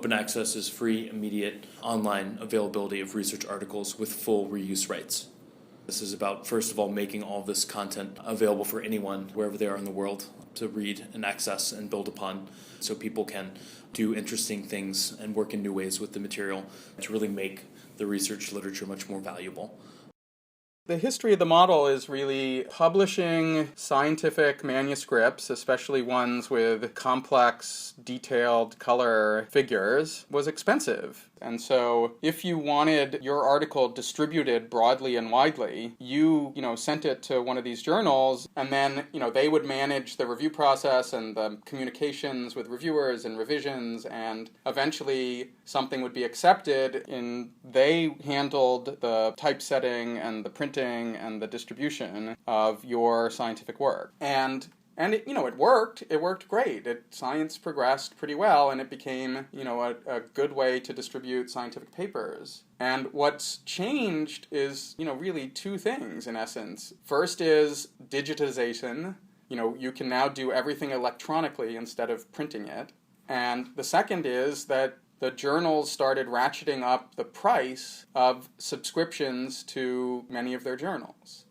Open access is free, immediate, online availability of research articles with full reuse rights. This is about, first of all, making all this content available for anyone, wherever they are in the world, to read and access and build upon, so people can do interesting things and work in new ways with the material to really make the research literature much more valuable. The history of the model is really publishing scientific manuscripts, especially ones with complex, detailed color figures, was expensive. And so if you wanted your article distributed broadly and widely, you sent it to one of these journals, and then, they would manage the review process and the communications with reviewers and revisions, and eventually something would be accepted, and they handled the typesetting and the printing and the distribution of your scientific work. And it worked. It worked great. Science progressed pretty well, and it became, a good way to distribute scientific papers. And what's changed is, really two things, in essence. First is digitization. You can now do everything electronically instead of printing it. And the second is that the journals started ratcheting up the price of subscriptions to many of their journals.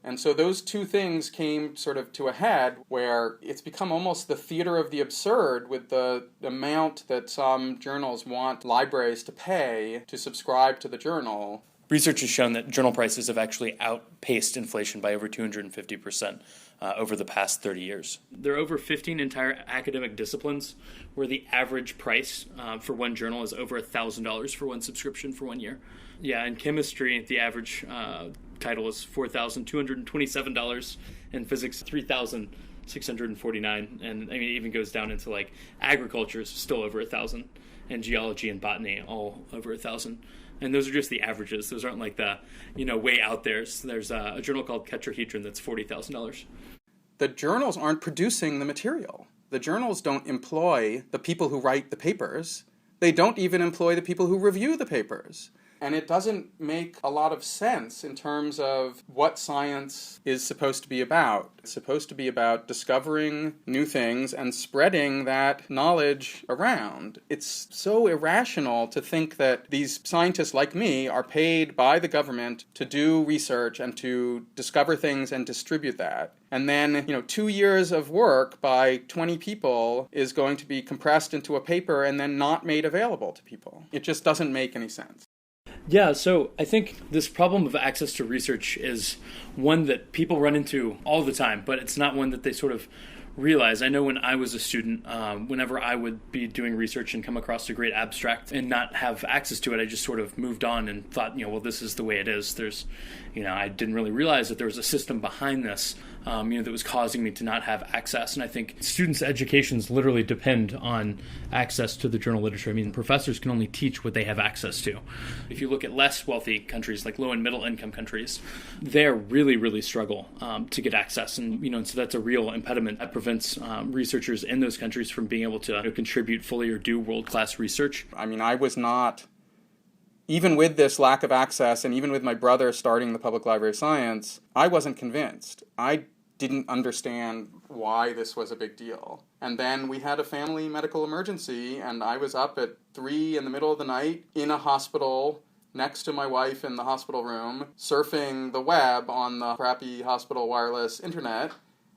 And so those two things came sort of to a head where it's become almost the theater of the absurd with the amount that some journals want libraries to pay to subscribe to the journal. Research has shown that journal prices have actually outpaced inflation by over 250% over the past 30 years. There are over 15 entire academic disciplines where the average price for one journal is over $1,000 for one subscription for 1 year. Yeah, in chemistry, the average title is $4,227, and physics $3,649, and it even goes down into like agriculture is still over $1,000, and geology and botany all over $1,000. And those are just the averages. Those aren't like the way out there. So there's a journal called Tetrahedron that's $40,000. The journals aren't producing the material. The journals don't employ the people who write the papers. They don't even employ the people who review the papers. And it doesn't make a lot of sense in terms of what science is supposed to be about. It's supposed to be about discovering new things and spreading that knowledge around. It's so irrational to think that these scientists like me are paid by the government to do research and to discover things and distribute that. And then, 2 years of work by 20 people is going to be compressed into a paper and then not made available to people. It just doesn't make any sense. Yeah, so I think this problem of access to research is one that people run into all the time, but it's not one that they sort of realize. I know when I was a student, whenever I would be doing research and come across a great abstract and not have access to it, I just sort of moved on and thought, well, this is the way it is. I didn't really realize that there was a system behind this, that was causing me to not have access. And I think students' educations literally depend on access to the journal literature. Professors can only teach what they have access to. If you look at less wealthy countries, like low and middle income countries, they really, really struggle to get access. And, so that's a real impediment that prevents researchers in those countries from being able to contribute fully or do world-class research. I was not, even with this lack of access, and even with my brother starting the Public Library of Science, I wasn't convinced. I didn't understand why this was a big deal. And then we had a family medical emergency, and I was up at 3 in the middle of the night in a hospital next to my wife in the hospital room, surfing the web on the crappy hospital wireless internet.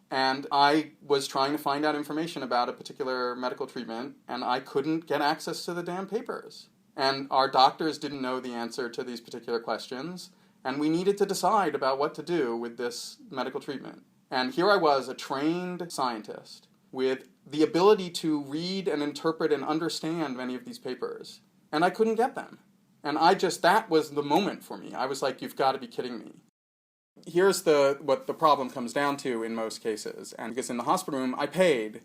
And I was trying to find out information about a particular medical treatment, and I couldn't get access to the damn papers. And our doctors didn't know the answer to these particular questions, and we needed to decide about what to do with this medical treatment. And here I was, a trained scientist, with the ability to read and interpret and understand many of these papers, and I couldn't get them. And that was the moment for me. I was like, you've got to be kidding me. Here's what the problem comes down to in most cases. And because in the hospital room, I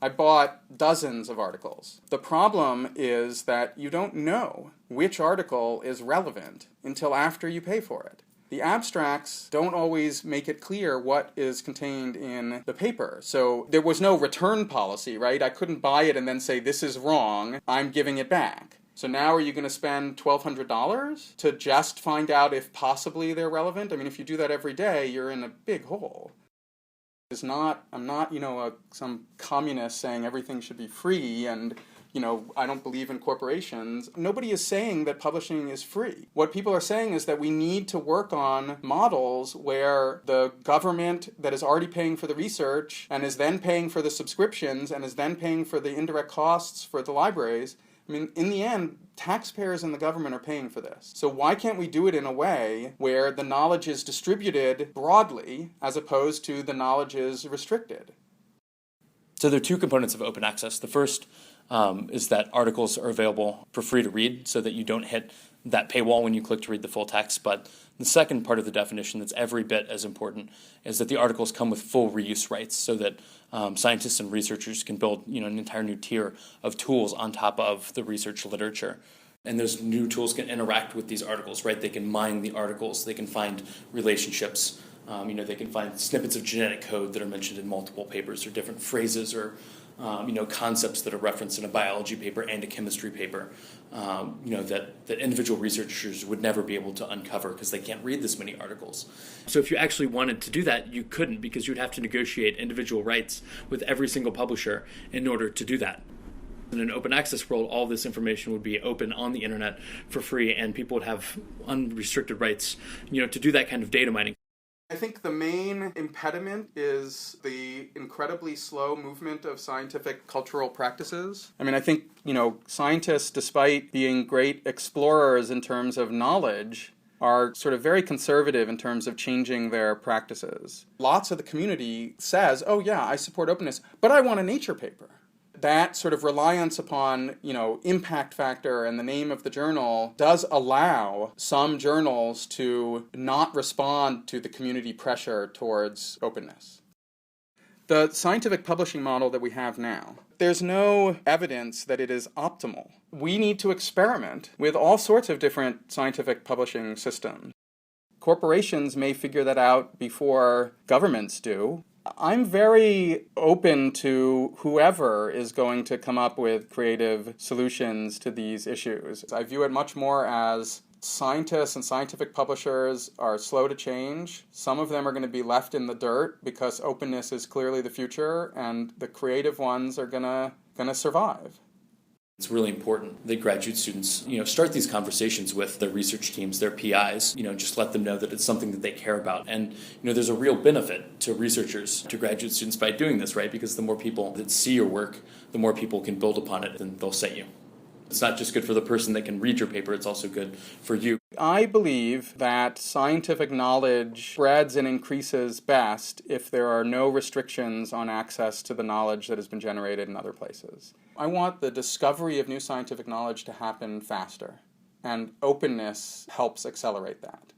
bought dozens of articles. The problem is that you don't know which article is relevant until after you pay for it. The abstracts don't always make it clear what is contained in the paper. So there was no return policy, right? I couldn't buy it and then say, this is wrong, I'm giving it back. So now are you going to spend $1,200 to just find out if possibly they're relevant? If you do that every day, you're in a big hole. I'm not some communist saying everything should be free and, I don't believe in corporations. Nobody is saying that publishing is free. What people are saying is that we need to work on models where the government that is already paying for the research and is then paying for the subscriptions and is then paying for the indirect costs for the libraries. I mean, in the end, taxpayers and the government are paying for this. So why can't we do it in a way where the knowledge is distributed broadly as opposed to the knowledge is restricted? So there are two components of open access. The first is that articles are available for free to read so that you don't hit that paywall when you click to read the full text. But the second part of the definition that's every bit as important is that the articles come with full reuse rights so that scientists and researchers can build an entire new tier of tools on top of the research literature. And those new tools can interact with these articles, right? They can mine the articles, they can find relationships, they can find snippets of genetic code that are mentioned in multiple papers or different phrases or concepts that are referenced in a biology paper and a chemistry paper, that individual researchers would never be able to uncover because they can't read this many articles. So if you actually wanted to do that, you couldn't because you'd have to negotiate individual rights with every single publisher in order to do that. In an open access world, all this information would be open on the internet for free, and people would have unrestricted rights, to do that kind of data mining. I think the main impediment is the incredibly slow movement of scientific cultural practices. I mean, I think, scientists, despite being great explorers in terms of knowledge, are sort of very conservative in terms of changing their practices. Lots of the community says, oh yeah, I support openness, but I want a Nature paper. That sort of reliance upon, impact factor and the name of the journal does allow some journals to not respond to the community pressure towards openness. The scientific publishing model that we have now, there's no evidence that it is optimal. We need to experiment with all sorts of different scientific publishing systems. Corporations may figure that out before governments do. I'm very open to whoever is going to come up with creative solutions to these issues. I view it much more as scientists and scientific publishers are slow to change. Some of them are going to be left in the dirt because openness is clearly the future, and the creative ones are going to survive. It's really important that graduate students, start these conversations with their research teams, their PIs, just let them know that it's something that they care about. And, there's a real benefit to researchers, to graduate students by doing this, right? Because the more people that see your work, the more people can build upon it and they'll cite you. It's not just good for the person that can read your paper, it's also good for you. I believe that scientific knowledge spreads and increases best if there are no restrictions on access to the knowledge that has been generated in other places. I want the discovery of new scientific knowledge to happen faster, and openness helps accelerate that.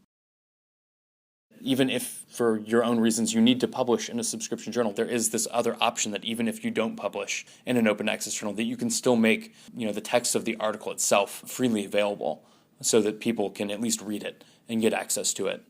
Even if, for your own reasons, you need to publish in a subscription journal, there is this other option that even if you don't publish in an open access journal, that you can still make, the text of the article itself freely available so that people can at least read it and get access to it.